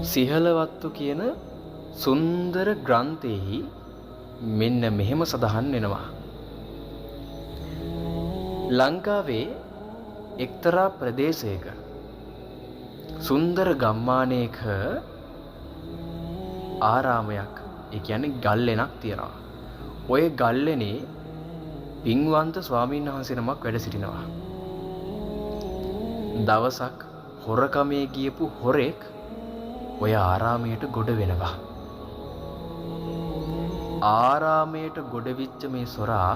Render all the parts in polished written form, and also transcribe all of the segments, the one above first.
සිහලවත්තු කියන සුන්දර ග්‍රන්ථෙහි මෙන්න මෙහෙම සඳහන් වෙනවා. ලංකාවේ එක්තරා ප්‍රදේශයක සුන්දර ගම්මානයක ආරාමයක්, ඒ කියන්නේ ගල්ලෙනක් තියෙනවා. ඔය ගල්ලෙනේ පින්වන්ත ස්වාමීන් වහන්සේ නමක් වැඩ සිටිනවා. දවසක් හොරකමේ ගියපු හොරෙක් ඔය ආරාමයට ගොඩ වෙනවා. ආරාමයට ගොඩ විච්ච මේ සොරා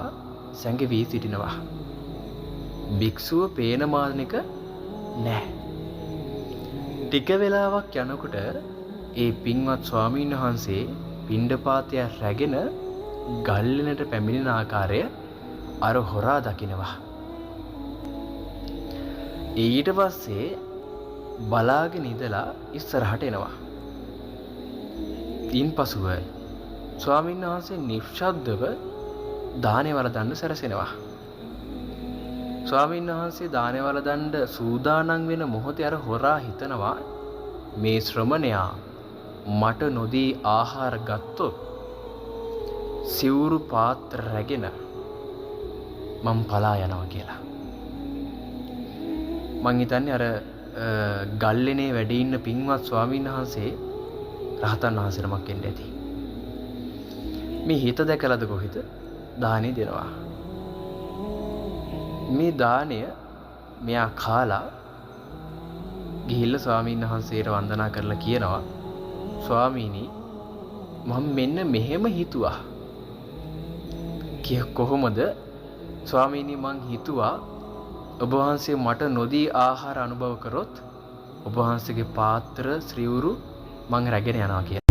සැඟවී සිටිනවා. භික්ෂුව පේන මානෙක නැහැ. ටික වෙලාවක් යනකොට ඒ පින්වත් ස්වාමීන් වහන්සේ පිණ්ඩපාතය රැගෙන ගල්ලෙනට පැමිණෙන ආකාරය අර හොරා දකිනවා. ඊට පස්සේ බලාගෙන ඉඳලා ඉස්සරහට එනවා. ඉන්පසුව ස්වාමීන් වහන්සේ නිශ්ශබ්දව දානේ වළඳන්න සැරසෙනවා. ස්වාමීන් වහන්සේ දානේ වළඳන්න සූදානම් වෙන මොහොතේ අර හොරා හිතනවා මේ ශ්‍රමණයා මට නොදී ආහාර ගත්තොත් සිවුරු පාත්‍ර රැගෙන මම පලා යනවා කියලා. මං හිතන්නේ අර ගල්ලෙනේ වැඩ ඉන්න පින්වත් ස්වාමීන් වහන්සේ රහතන් වහන්සේ නමක් වෙන්න ඇති. මේ හිත දැකලාද කොහෙද දානේ දෙනවා. මේ දාණය මෙයා කාලා ගිහිල්ලා ස්වාමීන් වහන්සේට වන්දනා කරලා කියනවා, ස්වාමීනි මම මෙන්න මෙහෙම හිතුවා. කොහොමද? ස්වාමීනි මං හිතුවා ඔබ වහන්සේ මට නොදී ආහාර අනුභව කරොත් ඔබ වහන්සේගේ පාත්‍ර ශ්‍රීවුරු මං රැගෙන යනවා කියලා.